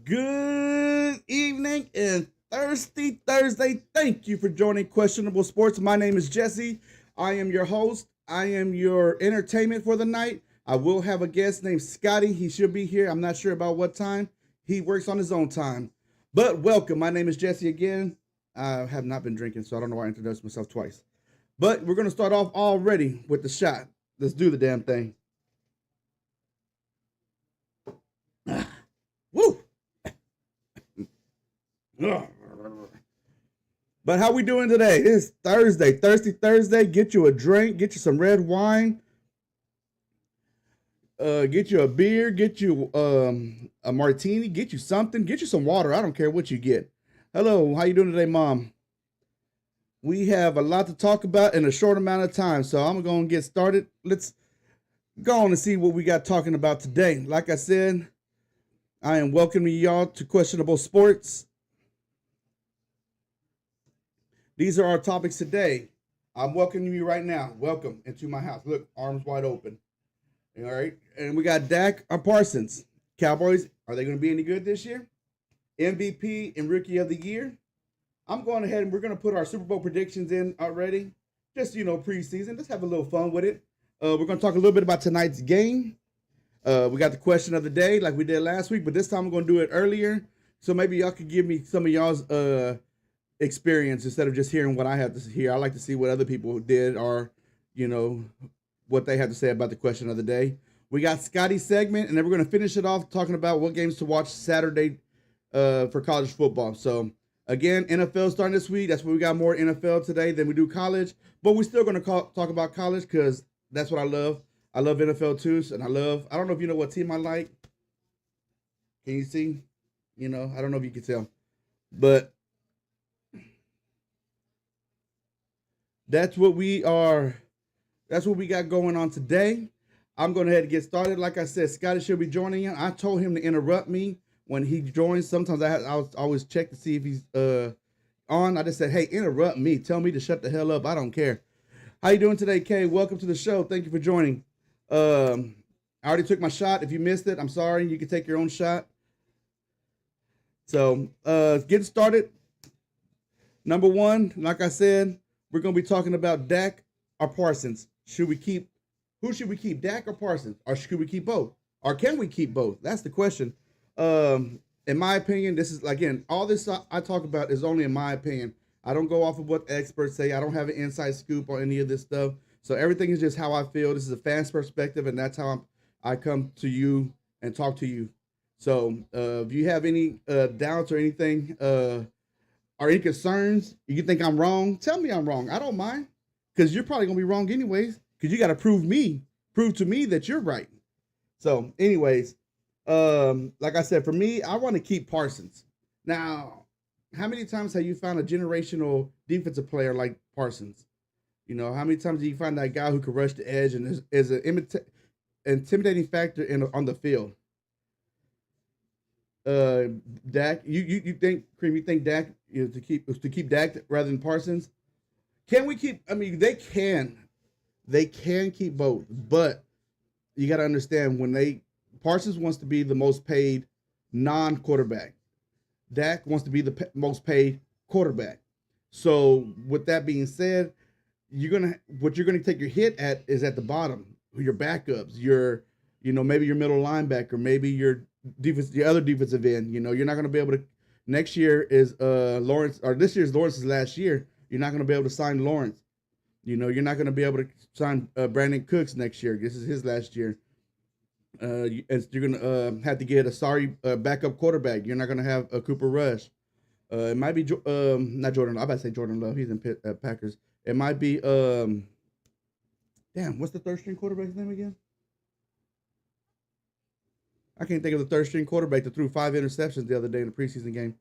Good evening and Thirsty Thursday. Thank you for joining Questionable Sports. My name is Jesse. I am your host. I am your entertainment for the night. I will have a guest named Scotty. He should be here. I'm not sure about what time. He works on his own time. But welcome. My name is Jesse again. I have not been drinking, so I don't know why I introduced myself twice. But we're going to start off already with the shot. Let's do the damn thing. Woo! But how we doing today? It's Thursday, Thirsty Thursday. Get you a drink, get you some red wine, get you a beer, get you a martini, get you something, get you some water. I don't care what you get. Hello, how you doing today, Mom? We have a lot to talk about in a short amount of time, so I'm going to get started. Let's go on and see what we got talking about today. Like I said, I am welcoming y'all to Questionable Sports. These are our topics today. I'm welcoming you right now. Welcome into my house. Look, arms wide open. All right. And we got Dak or Parsons. Cowboys, are they going to be any good this year? MVP and Rookie of the Year. I'm going ahead and we're going to put our Super Bowl predictions in already. Just, preseason. Let's have a little fun with it. We're going to talk a little bit about tonight's game. We got the question of the day like we did last week, but this time we're going to do it earlier. So maybe y'all could give me some of y'all's experience instead of just hearing what I have to hear. I like to see what other people did or, what they had to say about the question of the day. We got Scotty's segment, and then we're going to finish it off talking about what games to watch Saturday for college football. So, again, NFL starting this week. That's why we got more NFL today than we do college. But we're still going to talk about college because that's what I love. I love NFL too, and I don't know if you know what team I like. Can you see? I don't know if you can tell. But that's what we are. That's what we got going on today. I'm going to head and get started. Like I said, Scotty should be joining in. I told him to interrupt me when he joins. Sometimes I always check to see if he's on. I just said, hey, interrupt me. Tell me to shut the hell up. I don't care. How you doing today, Kay? Welcome to the show. Thank you for joining. I already took my shot. If you missed it, I'm sorry. You can take your own shot. So, getting started. Number one, like I said, we're going to be talking about Dak or Parsons. Who should we keep, Dak or Parsons? Or should we keep both? Or can we keep both? That's the question. In my opinion, this is, again, all this I talk about is only in my opinion. I don't go off of what experts say. I don't have an inside scoop on any of this stuff. So everything is just how I feel. This is a fan's perspective, and that's how I come to you and talk to you. So if you have any doubts or anything or any concerns, you think I'm wrong, tell me I'm wrong. I don't mind because you're probably going to be wrong anyways because you got to prove to me that you're right. So anyways, like I said, for me, I want to keep Parsons. Now, how many times have you found a generational defensive player like Parsons? How many times do you find that guy who can rush the edge and is an intimidating factor on the field? Dak, you think Cream? You think Dak to keep Dak rather than Parsons? Can we keep? I mean, they can keep both, but you got to understand when Parsons wants to be the most paid non-quarterback. Dak wants to be the most paid quarterback. So with that being said, what you're gonna take your hit at is at the bottom. Your backups, maybe your middle linebacker, maybe your other defensive end. You're not gonna be able to. Next year is Lawrence, or this year's Lawrence's last year. You're not gonna be able to sign Lawrence. You're not gonna be able to sign Brandon Cooks next year. This is his last year. You're gonna have to get a sorry backup quarterback. You're not gonna have a Cooper Rush. It might be not Jordan. I'm about to say Jordan Love. He's in Packers. It might be damn. What's the third string quarterback's name again? I can't think of the third string quarterback that threw 5 interceptions the other day in the preseason game.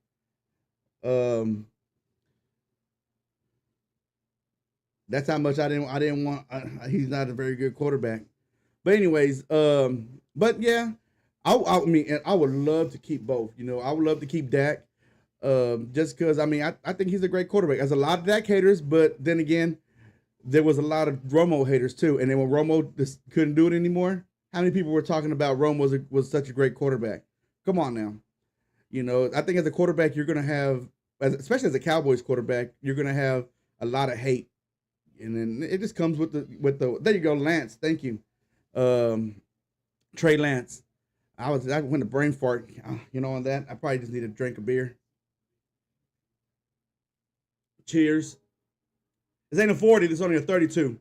Um, that's how much I didn't want. He's not a very good quarterback. But anyways, but yeah, I mean, I would love to keep both. I would love to keep Dak, just because I think he's a great quarterback. There's a lot of Dak haters, but then again, there was a lot of Romo haters too. And then when Romo just couldn't do it anymore, how many people were talking about Romo was such a great quarterback? Come on now. I think as a quarterback, you're going to have, especially as a Cowboys quarterback, you're going to have a lot of hate, and then it just comes with the. There you go, Lance. Thank you, um, Trey Lance. I went a brain fart, on that. I probably just need to drink a beer. Cheers. This ain't a 40. This is only a 32.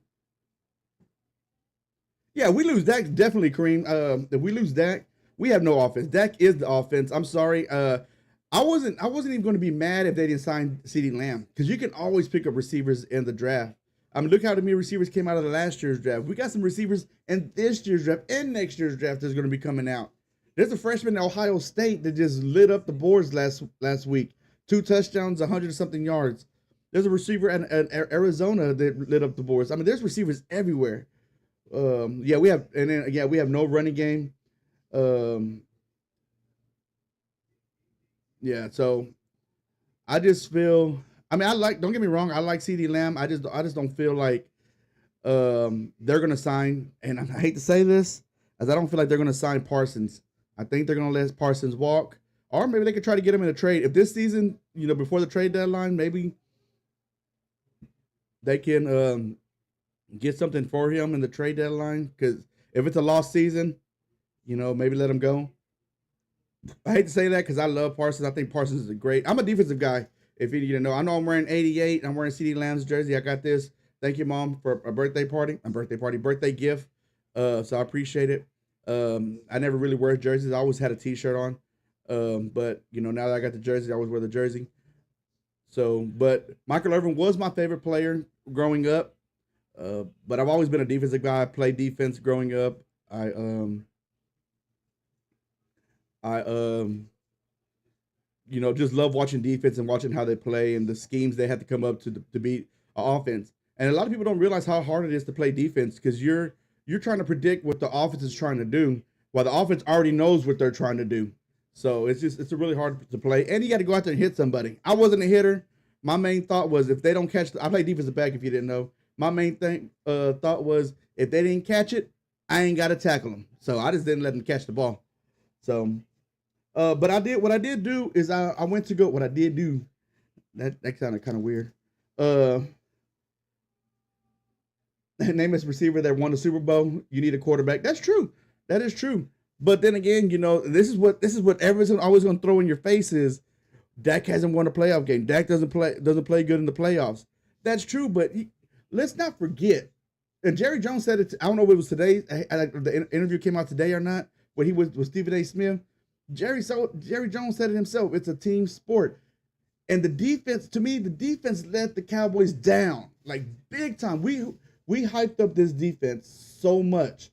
Yeah, we lose Dak definitely, Kareem. If we lose Dak, we have no offense. Dak is the offense. I'm sorry. I wasn't even going to be mad if they didn't sign CeeDee Lamb because you can always pick up receivers in the draft. I mean, look how many receivers came out of the last year's draft. We got some receivers in this year's draft and next year's draft that's going to be coming out. There's a freshman at Ohio State that just lit up the boards last week. 2 touchdowns, 100 something yards. There's a receiver at Arizona that lit up the boards. I mean, there's receivers everywhere. We have no running game. Um, yeah, so I just feel. I mean, don't get me wrong. I like CeeDee Lamb. I just don't feel like they're gonna sign. And I hate to say this, as I don't feel like they're gonna sign Parsons. I think they're gonna let Parsons walk, or maybe they could try to get him in a trade. If this season, before the trade deadline, maybe they can get something for him in the trade deadline. Because if it's a lost season, maybe let him go. I hate to say that because I love Parsons. I think Parsons is a great. I'm a defensive guy. If you didn't know, I know I'm wearing 88. I'm wearing CeeDee Lamb's jersey. I got this. Thank you, Mom, for a birthday gift. So I appreciate it. I never really wear jerseys. I always had a T-shirt on. But now that I got the jersey, I always wear the jersey. So, but Michael Irvin was my favorite player growing up. But I've always been a defensive guy. I played defense growing up. I just love watching defense and watching how they play and the schemes they have to come up to beat offense. And a lot of people don't realize how hard it is to play defense because you're trying to predict what the offense is trying to do, while the offense already knows what they're trying to do. So it's a really hard to play, and you got to go out there and hit somebody. I wasn't a hitter. My main thought was if they don't catch, I play defensive back. If you didn't know, my main thought was if they didn't catch it, I ain't got to tackle them. So I just didn't let them catch the ball. So, but what I did do is I went to go. What I did do that sounded kind of weird. Name this receiver that won the Super Bowl. You need a quarterback. That's true. That is true. But then again, this is what everyone's always going to throw in your face is Dak hasn't won a playoff game. Dak doesn't play good in the playoffs. That's true, but let's not forget. And Jerry Jones said it. I don't know if it was today. The interview came out today or not. When he was with Stephen A. Smith, Jerry Jones said it himself. It's a team sport, and the defense. To me, the defense let the Cowboys down like big time. We hyped up this defense so much.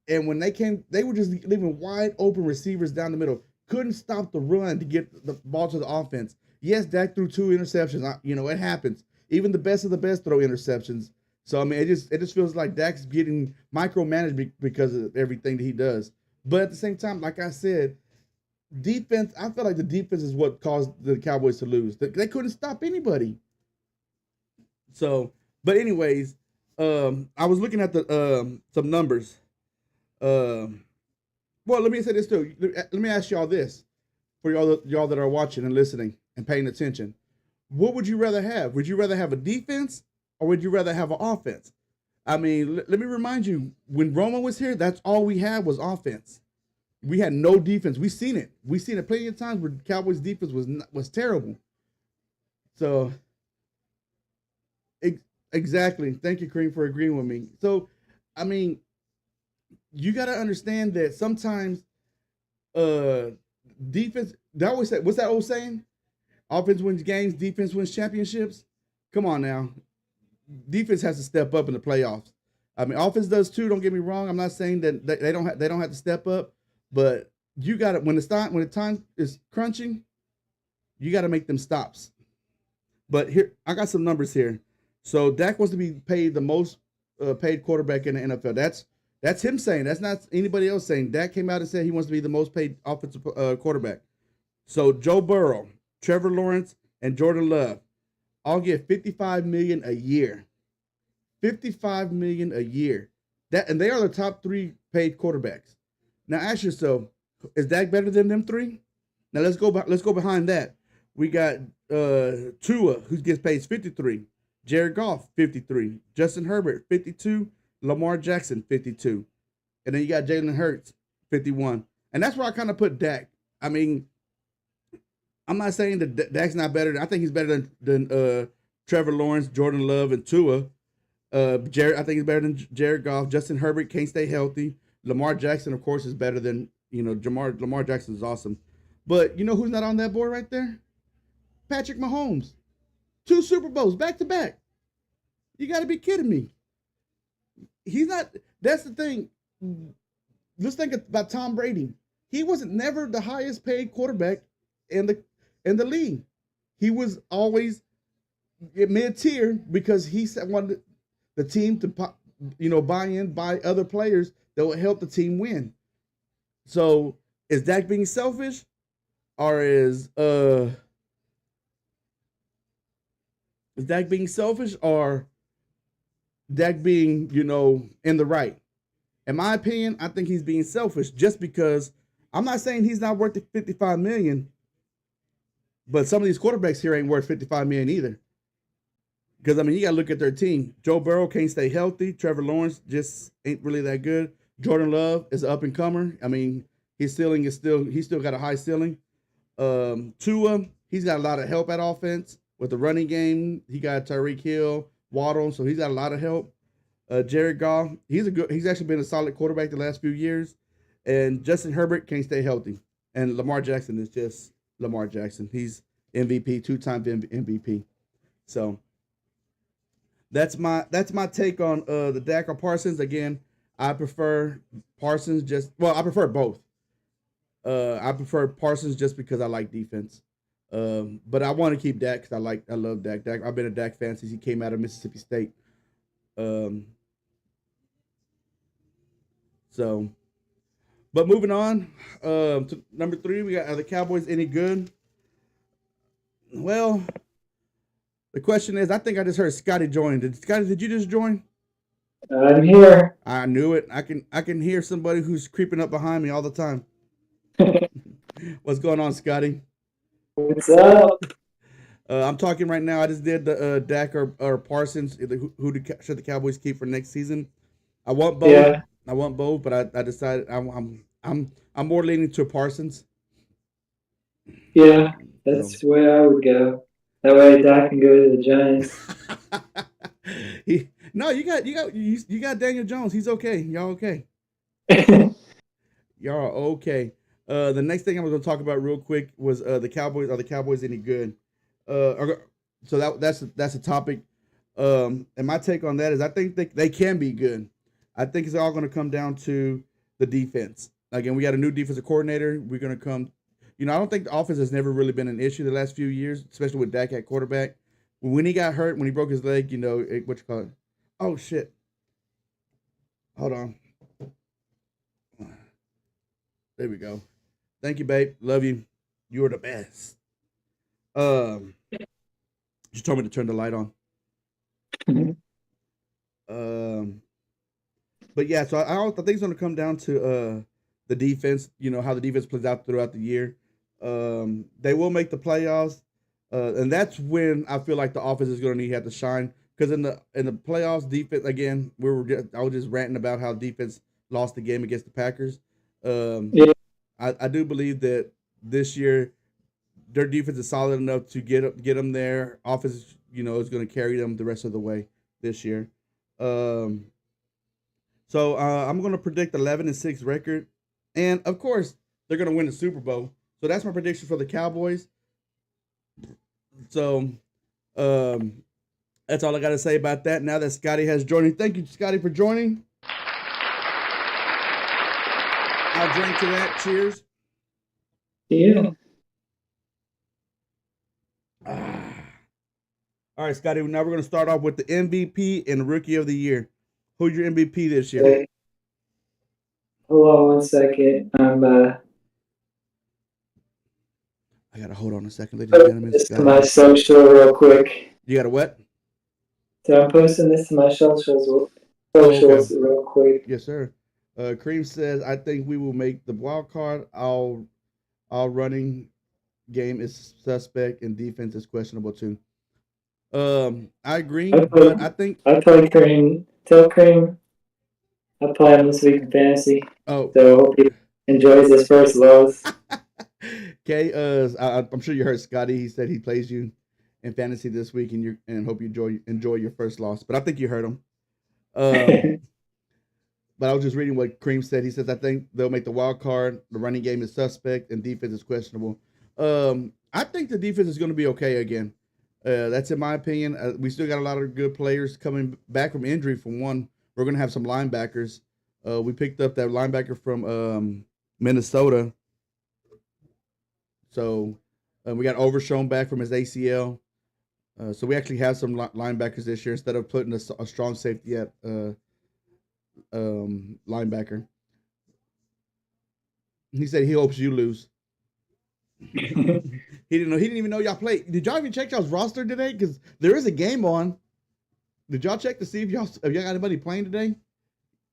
And when they came, they were just leaving wide open receivers down the middle. Couldn't stop the run to get the ball to the offense. Yes, Dak threw 2 interceptions. It happens. Even the best of the best throw interceptions. So, I mean, it just feels like Dak's getting micromanaged because of everything that he does. But at the same time, like I said, defense, I feel like the defense is what caused the Cowboys to lose. They couldn't stop anybody. So, but anyways, I was looking at the some numbers. Well, let me say this too. Let me ask y'all this for y'all that are watching and listening and paying attention. What would you rather have? Would you rather have a defense or would you rather have an offense? I mean, let me remind you, when Romo was here, that's all we had was offense. We had no defense. We've seen it. We've seen it plenty of times where Cowboys defense was terrible. So, exactly. Thank you, Kareem, for agreeing with me. So, I mean, you got to understand that sometimes defense, they always say, what's that old saying? Offense wins games, defense wins championships. Come on now. Defense has to step up in the playoffs. I mean, offense does too, don't get me wrong. I'm not saying that they don't have to step up, but you got to when the time is crunching, you got to make them stops. But here I got some numbers here. So Dak wants to be paid the most paid quarterback in the NFL. That's him saying. That's not anybody else saying. Dak came out and said he wants to be the most paid offensive quarterback. So Joe Burrow, Trevor Lawrence, and Jordan Love all get $55 million a year. $55 million a year. And they are the top 3 paid quarterbacks. Now ask yourself, is Dak better than them 3? Now let's go behind that. We got Tua, who gets paid 53. Jared Goff, 53. Justin Herbert, 52. Lamar Jackson, 52. And then you got Jalen Hurts, 51. And that's where I kind of put Dak. I mean, I'm not saying that Dak's not better. I think he's better than Trevor Lawrence, Jordan Love, and Tua. Jared, I think he's better than Jared Goff. Justin Herbert can't stay healthy. Lamar Jackson, of course, is better than Lamar Jackson is awesome. But you know who's not on that board right there? Patrick Mahomes. 2 Super Bowls back to back. You got to be kidding me. He's not. That's the thing. Let's think about Tom Brady. He wasn't never the highest paid quarterback in the league. He was always mid tier because he wanted the team to buy other players that would help the team win. So is Dak being selfish, or is Dak being selfish, or Dak being in the right? In my opinion, I think he's being selfish just because I'm not saying he's not worth the $55 million, but some of these quarterbacks here ain't worth $55 million either. Because you gotta look at their team. Joe Burrow can't stay healthy. Trevor Lawrence just ain't really that good. Jordan Love is an up and comer. His ceiling is he's still got a high ceiling. Tua, he's got a lot of help at offense with the running game. He got Tyreek Hill, Waddle, so he's got a lot of help. Jared Goff, he's actually been a solid quarterback the last few years. And Justin Herbert can't stay healthy. And Lamar Jackson is just Lamar Jackson. He's MVP, 2-time MVP. So that's my take on the Dak or Parsons. Again, I prefer Parsons I prefer both. I prefer Parsons just because I like defense. But I want to keep Dak because I love Dak. I've been a Dak fan since he came out of Mississippi State. But moving on to number 3, we got, are the Cowboys any good? Well, the question is, I think I just heard Scotty join. Did you just join? I'm here. I knew it. I can hear somebody who's creeping up behind me all the time. What's going on, Scotty? What's up? I'm talking right now. I just did the Dak or Parsons. Who should the Cowboys keep for next season? I want both. Yeah. I want both, but I decided I'm more leaning to Parsons. Yeah, that's the way I would go. That way Dak can go to the Giants. You got Daniel Jones. He's okay. Y'all okay? Y'all are okay. The next thing I was going to talk about real quick was the Cowboys. Are the Cowboys any good? So that's a topic. And my take on that is I think they can be good. I think it's all going to come down to the defense. Again, we got a new defensive coordinator. We're going to come. I don't think the offense has never really been an issue the last few years, especially with Dak at quarterback. When he got hurt, when he broke his leg, what you call it? Oh, shit. Hold on. There we go. Thank you, babe. Love you. You are the best. She told me to turn the light on. But yeah, so I think it's going to come down to the defense. How the defense plays out throughout the year. They will make the playoffs, and that's when I feel like the offense is going to have to shine. Because in the playoffs, defense again, I was just ranting about how defense lost the game against the Packers. Yeah. I do believe that this year their defense is solid enough to get them there. Offense, is going to carry them the rest of the way this year. So I'm going to predict 11-6 record, and of course they're going to win the Super Bowl. So that's my prediction for the Cowboys. So that's all I got to say about that. Now that Scotty has joined, thank you, Scotty, for joining. I'll drink to that. Cheers. Yeah. All right, Scotty. Now we're going to start off with the MVP and Rookie of the Year. Who's your MVP this year? Okay. Hold on 1 second. I gotta hold on a second, ladies and gentlemen. This to my social real quick. You got a what? So I'm posting this to my socials real quick. Yes, sir. Cream says, I think we will make the wild card. All running game is suspect and defense is questionable too. I agree, I but play, I think I play Cream. Tell Cream I play him this week in fantasy. oh So hope he enjoys his first loss. okay, I'm sure you heard Scotty. He said he plays you in fantasy this week, and hope you enjoy your first loss. But I think you heard him. Um, but I was just reading what Cream said. He says I think they'll make the wild card. The running game is suspect, and defense is questionable. I think the defense is going to be okay again. That's in my opinion. We still got a lot of good players coming back from injury. From one, we're going to have some linebackers. We picked up that linebacker from Minnesota. So we got Overshown back from his ACL. So we actually have some linebackers this year instead of putting a strong safety at linebacker. He said he hopes you lose. He didn't know. He didn't even know y'all played. Did y'all even check y'all's roster today? Because there is a game on. Did y'all check to see if y'all got anybody playing today?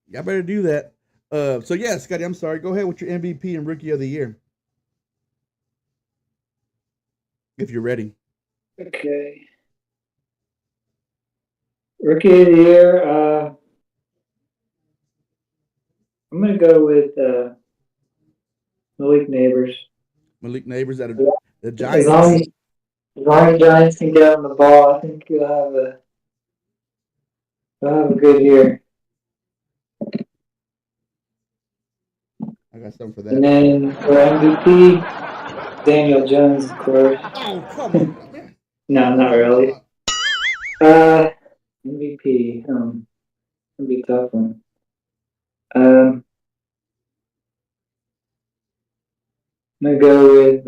Y'all better do that. So yeah, Scotty, I'm sorry. Go ahead with your MVP and Rookie of the Year, if you're ready. Okay. Rookie of the Year. I'm gonna go with Malik Neighbors. Malik Neighbors at the As long Giants. as long as Giants can get him the ball, I think he'll have a good year. I got something for And that. then for MVP, Daniel Jones, of course. Oh, come on, man. No, not really. MVP. It'll be a tough one. I'm gonna go with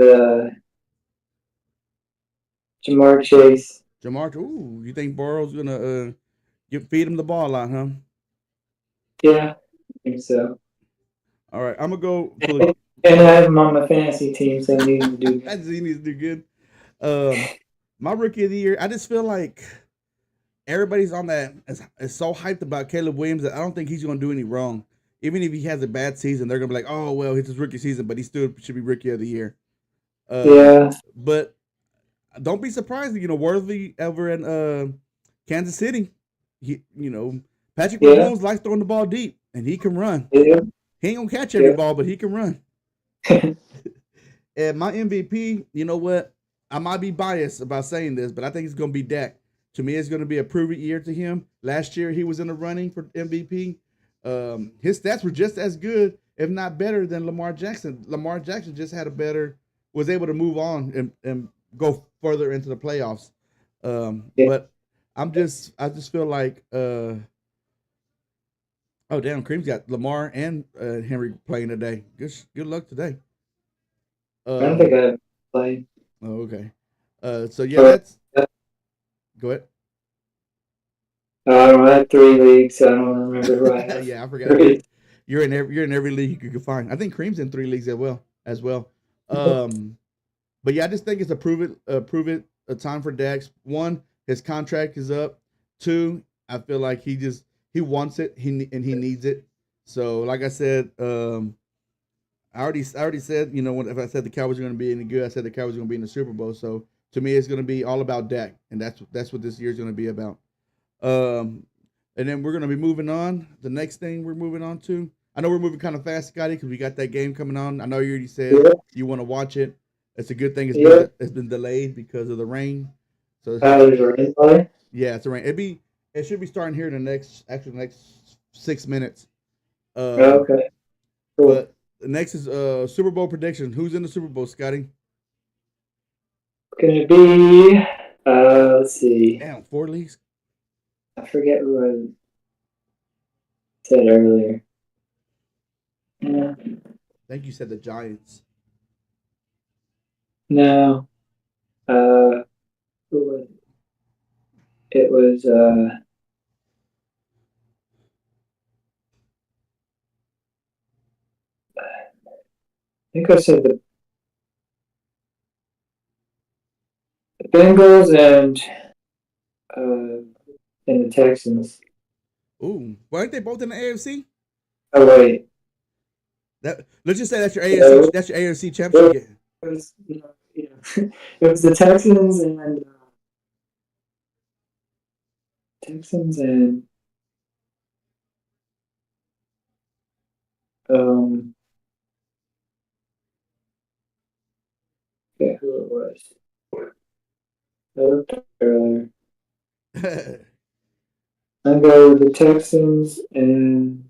Jamar Chase. Jamar, ooh, you think Burrow's gonna feed him the ball a lot, huh? Yeah, I think so. All right, I'm gonna go for the. And I have him on my fantasy team, so I need him to do I good. just he needs to do good. My Rookie of the Year, I just feel like everybody's on that is so hyped about Caleb Williams that I don't think he's gonna do any wrong. Even if he has a bad season, they're gonna be like, "Oh well, it's his rookie season, but he still should be Rookie of the Year." Yeah, But don't be surprised, Worthy over in Kansas City. Patrick yeah, Mahomes likes throwing the ball deep, and he can run. yeah, He ain't gonna catch every yeah. ball, but he can run. And my MVP, you know what? I might be biased about saying this, but I think it's gonna be Dak. To me, it's gonna be a prove it year to him. Last year, he was in the running for MVP. His stats were just as good, if not better, than Lamar Jackson. Lamar Jackson just was able to move on and go further into the playoffs. Yeah. But I just feel like, oh damn, Cream's got Lamar and Henry playing today. Good luck today. I don't think I played. Oh, okay. So yeah, that's go ahead. I don't have 3 leagues, so I don't remember who I have. Yeah, I forgot you're in every league you can find. I think Cream's in 3 leagues as well. But yeah, I just think it's a prove it a time for Dax. One, his contract is up. Two, I feel like he wants it. He needs it. So like I said, I already said, if I said the Cowboys are going to be any good, I said the Cowboys are going to be in the Super Bowl. So to me, it's going to be all about Dak, and that's what this year is going to be about. And then we're going to be moving on. The next thing we're moving on to, I know we're moving kind of fast, Scotty, because we got that game coming on. I know you already said you want to watch it. It's a good thing it's been delayed because of the rain. So There's rain play. yeah, it's a rain. It should be starting here in the next 6 minutes. Okay, cool. But the next is Super Bowl prediction. Who's in the Super Bowl, Scotty? Gonna be let's see. Damn, 4 leagues. I forget who I said earlier. Yeah. I think you said the Giants. No. Who was it? It was I think I said the Bengals and the Texans. Ooh, well, aren't they both in the AFC? Oh wait. Let's just say that's your Yeah, AFC. That's your AFC championship game. it was, it was the Texans and um, yeah, who it was. I looked up earlier. I go with the Texans and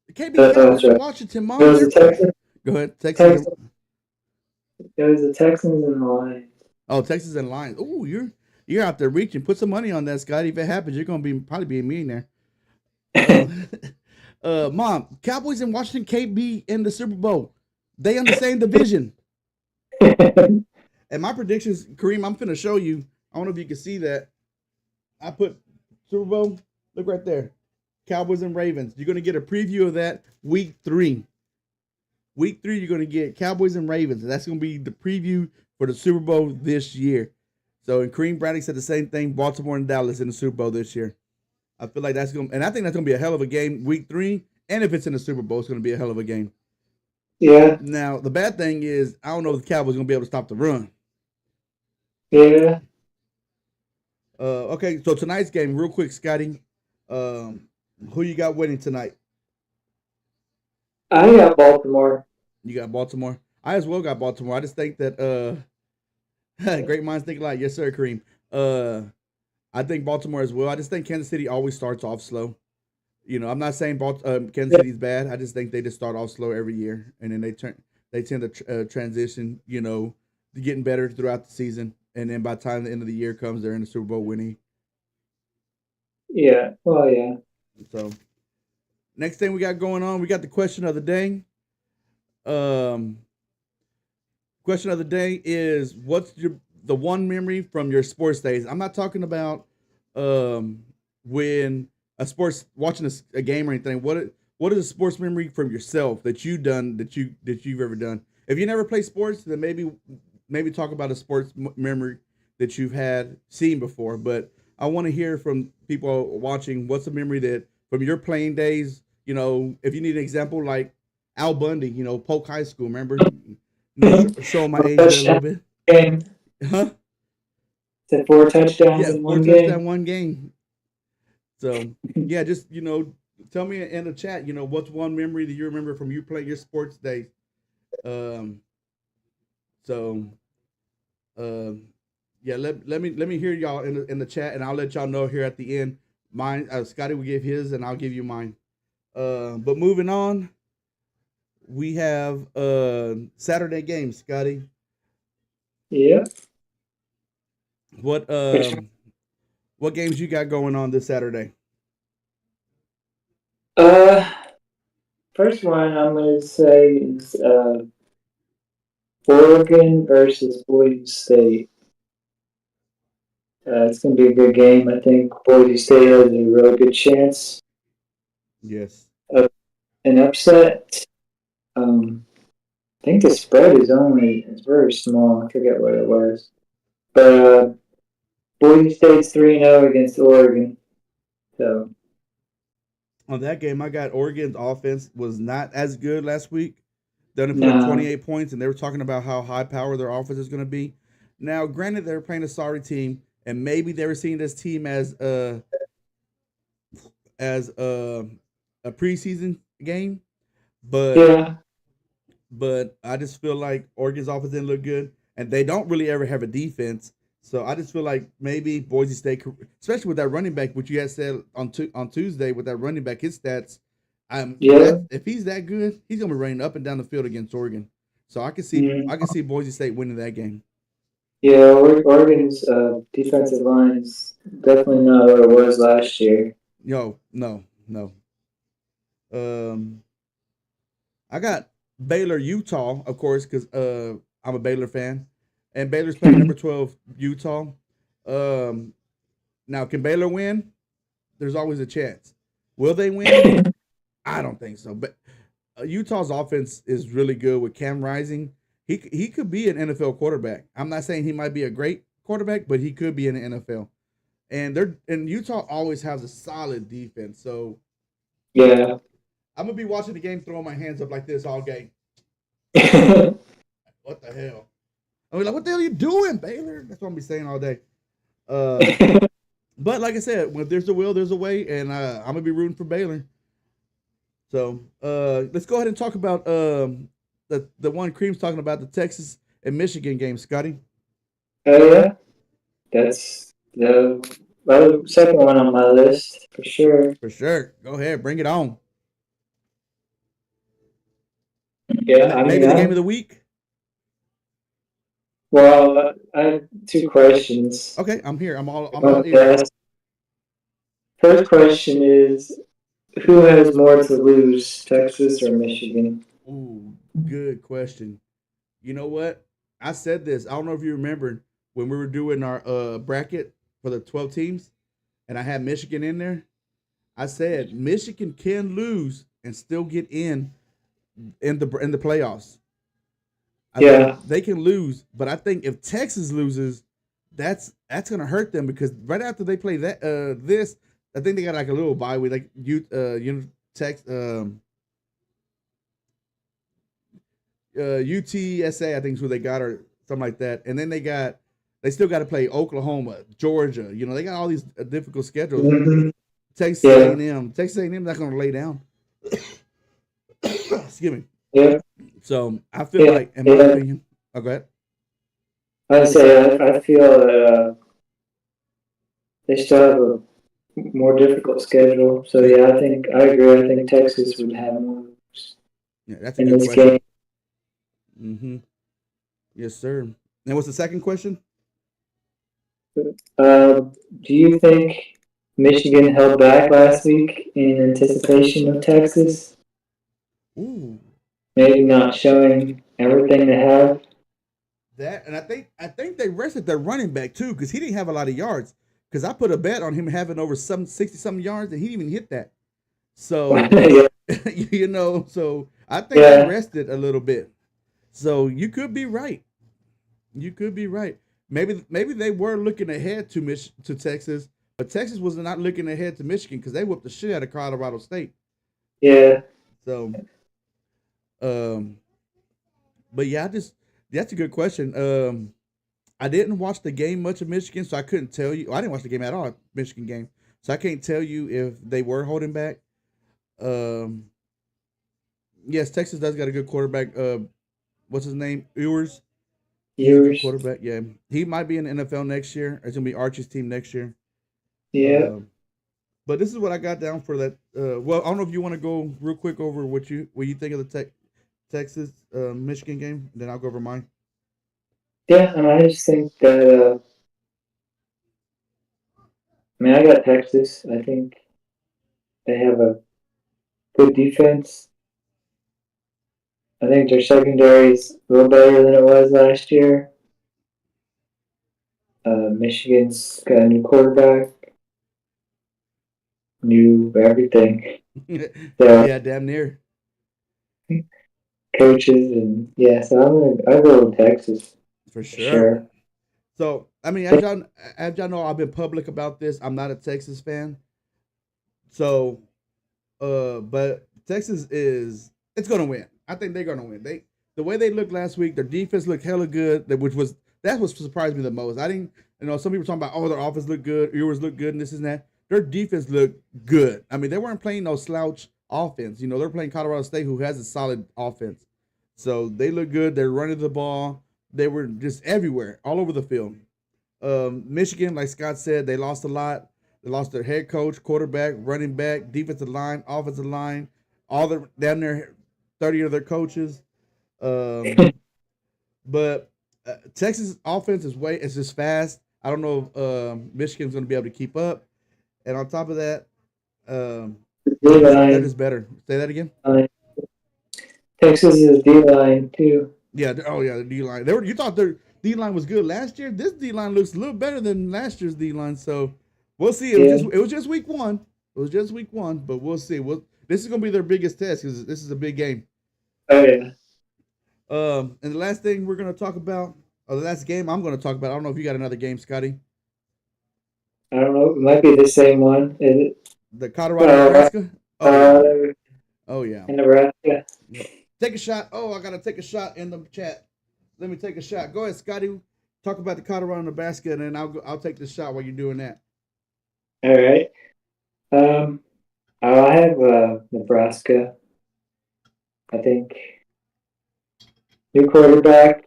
It can't be Cowboys that's in right. Washington, It Mom. was the Texans. Go ahead, Texas. Texans. It was the Texans and the Lions. Oh, Texas and Lions. Oh, you're out there reaching. Put some money on that, Scotty. If it happens, you're gonna probably be a millionaire. Uh, Mom, Cowboys and Washington can't be in the Super Bowl. They in the same division. And my predictions, Kareem, I'm finna show you. I don't know if you can see that. I put Super Bowl. Look right there. Cowboys and Ravens. You're gonna get a preview of that week 3. Week 3, you're gonna get Cowboys and Ravens. And that's gonna be the preview for the Super Bowl this year. So, and Kareem Braddock said the same thing. Baltimore and Dallas in the Super Bowl this year. I feel like that's gonna, and I think that's gonna be a hell of a game week 3. And if it's in the Super Bowl, it's gonna be a hell of a game. Yeah. Now, the bad thing is, I don't know if the Cowboys are gonna be able to stop the run. Yeah. Okay, so tonight's game, real quick, Scotty. Who you got winning tonight? I got Baltimore. You got Baltimore. I as well got Baltimore. I just think that great minds think alike. Yes, sir, Kareem. I think Baltimore as well. I just think Kansas City always starts off slow. You know, I'm not saying Kansas City's bad. I just think they just start off slow every year, and then they tend to transition. You know, to getting better throughout the season, and then by the time the end of the year comes, they're in the Super Bowl winning. Yeah. Well, yeah. So, next thing we got going on, we got the question of the day. Um, Question of the day is, what's the one memory from your sports days? I'm not talking about when a sports watching a game or anything. What is a sports memory from yourself that you've ever done? If you never play sports, then maybe talk about a sports memory that you've had seen before. But I want to hear from people watching. What's a memory that from your playing days? You know, if you need an example, like Al Bundy, you know, Polk High School. Remember, show my age there a little bit. Game. Huh? Said 4 touchdowns Yeah, in 4 one touchdowns, game. one game. So yeah, just tell me in the chat. What's one memory that you remember from you playing your sports days. Um. So, yeah. Let me hear y'all in the chat, and I'll let y'all know here at the end. Mine, Scotty will give his, and I'll give you mine. But moving on, we have Saturday games, Scotty. Yeah. What games you got going on this Saturday? First one I'm gonna say is Oregon versus Boise State. It's gonna be a good game. I think Boise State has a real good chance Yes. of an upset. I think the spread is very small. I forget what it was, but Boise State's 3-0 against Oregon. So On that game, I got Oregon's offense was not as good last week. They only put up no, 28 points, and they were talking about how high power their offense is going to be. Now, granted, they're playing a sorry team, and maybe they were seeing this team as a preseason game, but yeah, I just feel like Oregon's offense didn't look good, and they don't really ever have a defense. So I just feel like maybe Boise State, especially with that running back, which you had said on Tuesday with that running back, his stats. yeah. If he's that good, he's gonna be running up and down the field against Oregon. So Mm. I can see Boise State winning that game. Yeah, Oregon's defensive line is definitely not what it was last year. No. Um, I got Baylor, Utah, of course, because I'm a Baylor fan, and Baylor's playing number 12 Utah. Now can Baylor win? There's always a chance. Will they win? I don't think so. But Utah's offense is really good with Cam Rising. He could be an NFL quarterback. I'm not saying he might be a great quarterback, but he could be in the NFL. And Utah always has a solid defense. So Yeah, I'm gonna be watching the game, throwing my hands up like this all game. What the hell? I mean, like, what the hell are you doing, Baylor? That's what I'm be saying all day. But like I said, when there's a will, there's a way, and I'm gonna be rooting for Baylor. So let's go ahead and talk about the one Cream's talking about, the Texas and Michigan game, Scotty. Oh yeah, that's the second one on my list for sure. For sure. Go ahead, bring it on. Yeah, I Maybe mean, the game of the week. well, I have two questions. Okay, I'm here. I'm all Well, ears. yes. First question is, who has more to lose, Texas or Michigan? Ooh, good question. You know what? I said this. I don't know if you remember when we were doing our bracket for the 12 teams, and I had Michigan in there. I said Michigan can lose and still get in the playoffs. I Yeah, think they can lose, but I think if Texas loses, that's gonna hurt them because right after they play this, I think they got like a little bye week, like Tex UTSA, I think is who they got, or something like that. And then they still got to play Oklahoma, Georgia. You know, they got all these difficult schedules. hmm Texas yeah, A&M, Texas A&M not going to lay down. Excuse me. yeah, So I feel yeah, like, in my yeah. opinion, oh, go ahead. I'd say I feel that they still have a more difficult schedule. So Yeah, yeah, I agree. I think Texas would have more yeah, that's a in good this question. game. Mm-hmm. Yes, sir. And what's the second question? Do you think Michigan held back last week in anticipation of Texas? Ooh, Maybe not showing everything they have. that, and I think they rested their running back too because he didn't have a lot of yards. Because I put a bet on him having over some 60 something yards, and he didn't even hit that. So yeah, so I think they yeah, rested a little bit. So you could be right. You could be right. Maybe they were looking ahead to Texas, but Texas was not looking ahead to Michigan because they whooped the shit out of Colorado State. yeah. So um, but yeah, that's a good question. I didn't watch the game much of Michigan, so I couldn't tell you. I didn't watch the game at all, Michigan game, so I can't tell you if they were holding back. Um, yes, Texas does got a good quarterback. What's his name? Ewers. He's a good Yours. quarterback. Yeah, he might be in the NFL next year. It's gonna be Archie's team next year. Yeah. Um, but this is what I got down for that. Well, I don't know if you want to go real quick over what you think of the Texas Michigan game. Then I'll go over mine. Yeah, and I just think that I mean I got Texas. I think they have a good defense. I think their secondary is a little better than it was last year. Michigan's got a new quarterback, new everything. So Yeah, damn near coaches and yeah, so I'll go with Texas for for sure. sure. So I mean, as y'all know, I've been public about this. I'm not a Texas fan. So but Texas is it's gonna win. I think they're gonna win. The way they looked last week, their defense looked hella good. Which was that's what surprised me the most. I didn't, some people talking about their offense looked good, yours looked good, and this and that. Their defense looked good. I mean, they weren't playing no slouch offense. They're playing Colorado State, who has a solid offense. So they look good. They're running the ball. They were just everywhere, all over the field. Michigan, like Scott said, they lost a lot. They lost their head coach, quarterback, running back, defensive line, offensive line, all the down there, 30 of their coaches. Um, but Texas offense is just fast. I don't know if Michigan's going to be able to keep up. And on top of that, um, D they're line, just better. Say that again. Texas is D line too. Yeah. Oh yeah, the D line. You thought their D line was good last year. This D line looks a little better than last year's D line. So we'll see. Yeah. It was just week one. It was just week one, but we'll see. This is gonna be their biggest test because this is a big game. Oh yeah. And the last thing we're gonna talk about, or the last game I'm gonna talk about. I don't know if you got another game, Scotty. I don't know. It might be the same one. Is it? The Colorado Nebraska. Oh yeah. Uh, Oh yeah. in Nebraska. Yep. Take a shot. Oh, I gotta take a shot in the chat. Let me take a shot. Go ahead, Scotty. Talk about the Colorado Nebraska, and then I'll take the shot while you're doing that. All right. I have Nebraska. I think new quarterback.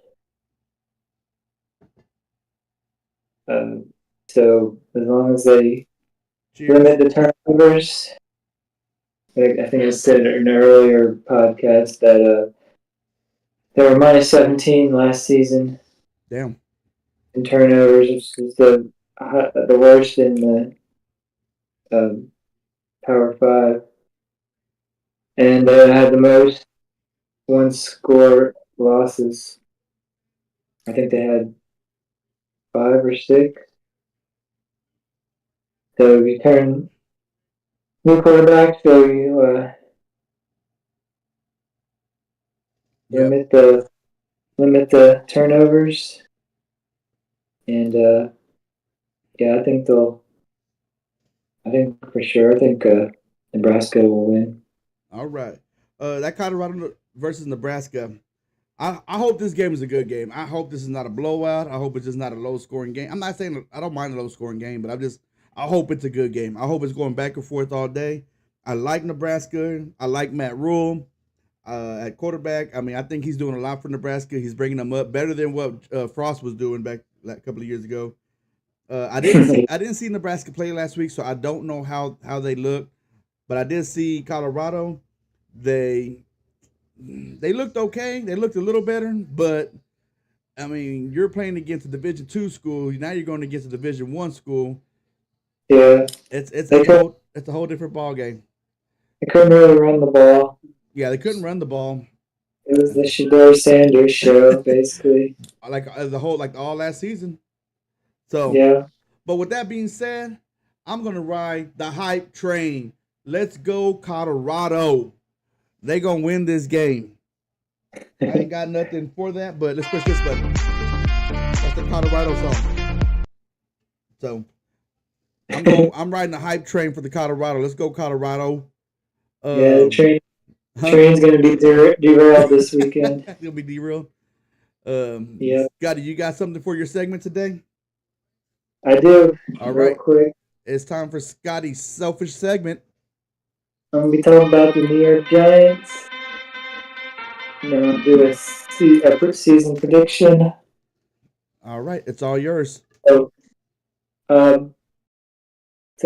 So as long as they Cheers. limit the turnovers, I think I said in an earlier podcast that they were minus 17 last season Damn. in turnovers, which is the worst in the Power Five, and had the most one score losses. I think they had 5 or 6. So you turn new quarterback, so you Yep. limit the turnovers, and yeah, I think for sure. I think Nebraska will win. All right. That Colorado versus Nebraska. I hope this game is a good game. I hope this is not a blowout. I hope it's just not a low scoring game. I'm not saying I don't mind a low scoring game, but I hope it's a good game. I hope it's going back and forth all day. I like Nebraska. I like Matt Rule at quarterback. I mean, I think he's doing a lot for Nebraska. He's bringing them up better than what Frost was doing back a couple of years ago. I didn't see Nebraska play last week, so I don't know how they look. But I did see Colorado. They looked okay. They looked a little better, but I mean, you're playing against a Division II school. Now you're going against a Division I school. Yeah, it's a whole different ball game. They couldn't really run the ball. Yeah, they couldn't run the ball. It was the Shedeur Sanders show, basically. Like all last season. So yeah. But with that being said, I'm gonna ride the hype train. Let's go, Colorado. They gonna win this game. I ain't got nothing for that, but let's push this button. That's the Colorado song. So I'm riding the hype train for the Colorado. Let's go, Colorado. Yeah, train's gonna be derailed this weekend. It'll be derailed. Yeah. Scotty, you got something for your segment today? I do. All real right. Quick. It's time for Scotty's selfish segment. I'm gonna be talking about the New York Giants. I'm gonna do a season prediction. All right, it's all yours. So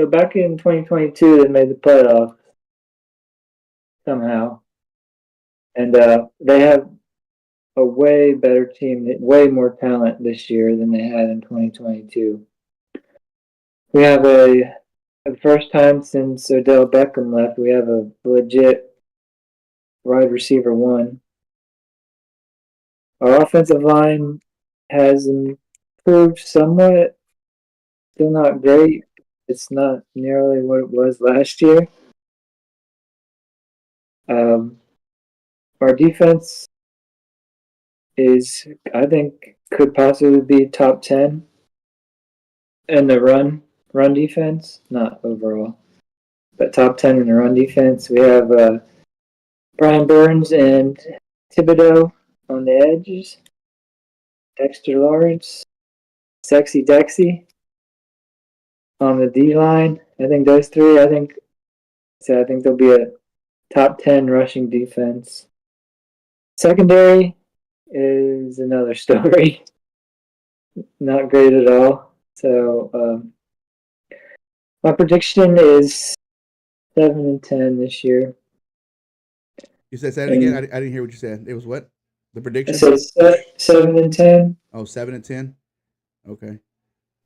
back in 2022, they made the playoffs somehow, and they have a way better team, way more talent this year than they had in 2022. We have the first time since Odell Beckham left, we have a legit wide receiver 1. Our offensive line has improved somewhat. Still not great. It's not nearly what it was last year. Our defense I think, could possibly be top 10 in the run defense, not overall, but top 10 in the run defense. We have Brian Burns and Thibodeau on the edges, Dexter Lawrence, Sexy Dexy on the D line. I think those three. I think there'll be a top 10 rushing defense. Secondary is another story. Not great at all. So my prediction is 7-10 this year. You said say it again. I didn't hear what you said. It was what? The prediction? I said 7-10. Oh, 7-10. Okay.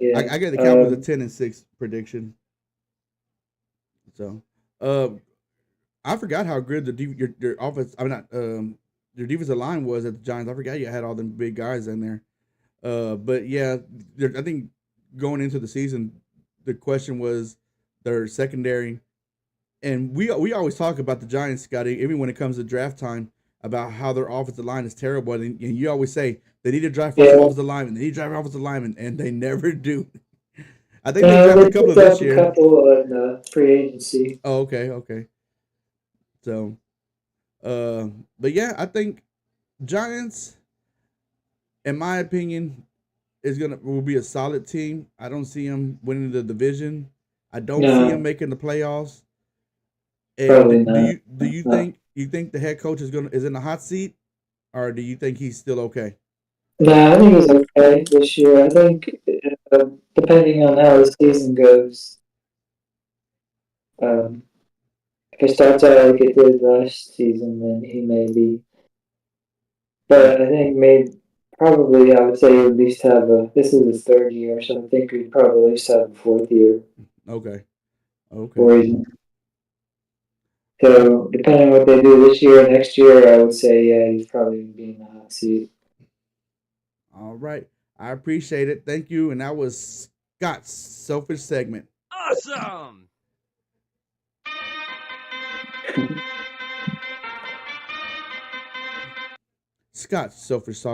Yeah. I get the Cowboys a 10-6 prediction. So, I forgot how good your offense. I mean, not your defensive line was at the Giants. I forgot you had all them big guys in there. But yeah, I think going into the season, the question was their secondary, and we always talk about the Giants, Scotty, even when it comes to draft time, about how their offensive line is terrible, and you always say they need to draft offensive linemen, they need to draft offensive linemen, and they never do. I think they drafted a couple of this year. A couple in free agency. Oh, okay. So, But yeah, I think Giants, in my opinion, will be a solid team. I don't see them winning the division. I don't see them No, making the playoffs. And probably not. do you No, think the head coach is in the hot seat, or do you think he's still okay? no, I think he's okay this year. I think depending on how the season goes, um, if it starts out like it did last season, then he may be. Mm, But I think maybe probably I would say at least have a. This is his third year, so I think we'd probably at least have a fourth year okay, okay, for him. So depending on what they do this year or next year, I would say yeah, he's probably gonna be in the hot seat. all right. I appreciate it. Thank you. And that was Scott's selfish segment. Awesome! Scott's selfish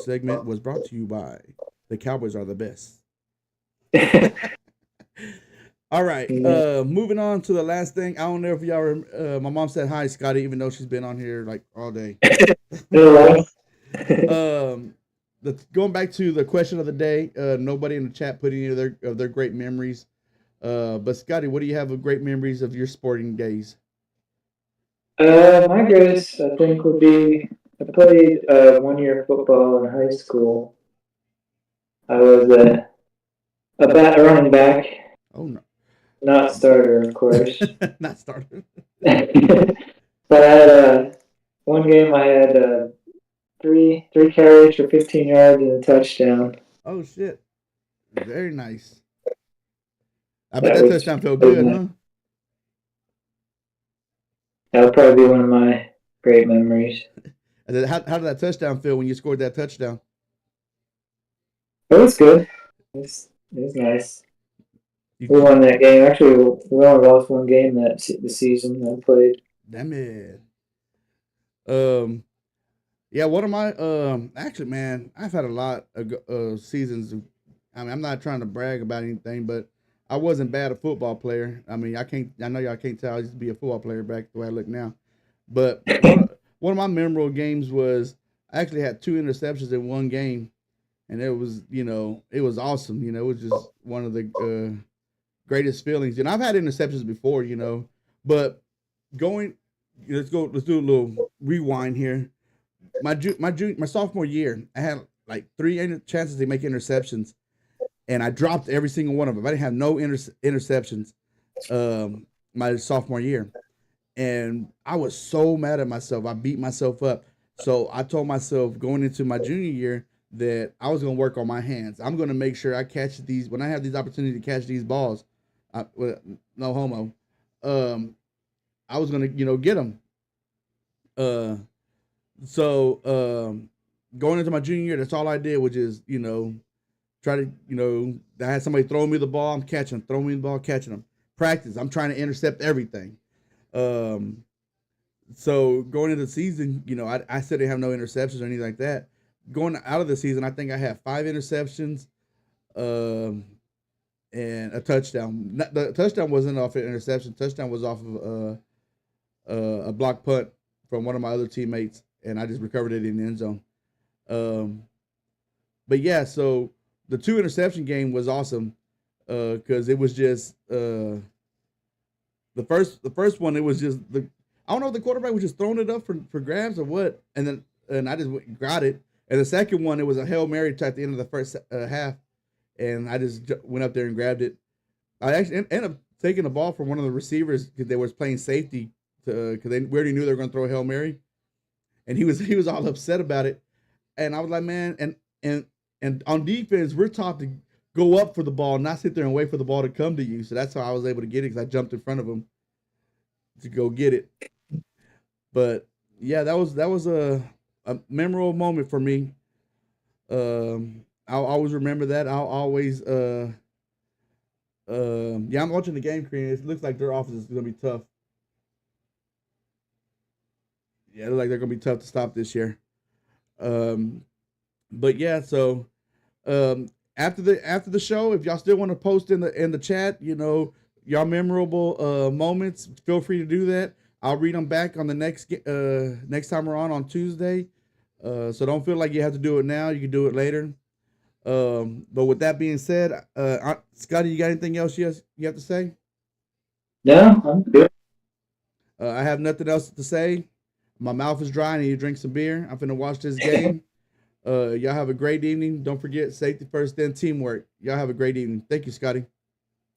segment was brought to you by the Cowboys are the best. All right. Yeah. Moving on to the last thing. I don't know if y'all. My mom said hi, Scotty, even though she's been on here like all day. Hello. Going back to the question of the day. Nobody in the chat put any of their great memories. But Scotty, what do you have of great memories of your sporting days? My greatest, I think, would be I played 1 year football in high school. I was a running back, Oh no, not starter, of course. not started. But I had one game. I had three carries for 15 yards and a touchdown. Oh shit, very nice. I bet That that was touchdown felt that was good, nice. huh? That would probably be one of my great memories. And then how did that touchdown feel when you scored that touchdown? It was good. It was nice. You, We won that game. Actually, we only lost one game the season I played. damn it. Um, yeah, one of my actually, man, I've had a lot of seasons. I mean, I'm not trying to brag about anything, but I wasn't bad a football player. I mean, I can't. I know y'all can't tell. I used to be a football player back the way I look now. But one of my memorable games was I actually had two interceptions in one game, and it was it was awesome. It was just one of the greatest feelings. And I've had interceptions before, but going let's do a little rewind here. My sophomore year, I had like three chances to make interceptions, and I dropped every single one of them. I didn't have no interceptions my sophomore year, and I was so mad at myself. I beat myself up. So I told myself going into my junior year that I was going to work on my hands. I'm going to make sure I catch these when I have these opportunities to catch these balls. No homo. I was going to get them. Uh, so going into my junior year, that's all I did, which is try to I had somebody throwing me the ball, I'm catching them. Throwing me the ball, catching them. Practice, I'm trying to intercept everything. Um, so going into the season, I said I didn't have no interceptions or anything like that. Going out of the season, I think I had 5 interceptions, um, and a touchdown. The touchdown wasn't off an interception. Touchdown was off of a block punt from one of my other teammates, and I just recovered it in the end zone. Um, but yeah, so the 2 interception game was awesome because it was just the first one. It was just I don't know if the quarterback was just throwing it up for grabs or what, and I just got it. And the second one, it was a Hail Mary at the end of the first half, and I just went up there and grabbed it. I actually ended up taking the ball from one of the receivers because they was playing safety because we already knew they were going to throw a Hail Mary, and he was all upset about it. And I was like, man, and on defense, we're taught to go up for the ball, not sit there and wait for the ball to come to you. So that's how I was able to get it because I jumped in front of him to go get it. But yeah, that was a memorable moment for me. I'll always remember that. I'll always yeah, I'm watching the game, Korean. It looks like their offense is gonna be tough. Yeah, it looks like they're gonna be tough to stop this year. Um, but yeah, so after the show, if y'all still want to post in the chat, y'all memorable moments, feel free to do that. I'll read them back on the next time we're on Tuesday. So don't feel like you have to do it now. You can do it later. But with that being said, Scotty, you got anything else you have to say? No, I'm good. I have nothing else to say. My mouth is dry. I need to drink some beer. I'm finna watch this game. Y'all have a great evening. Don't forget, safety first, then teamwork. Y'all have a great evening. Thank you, Scotty.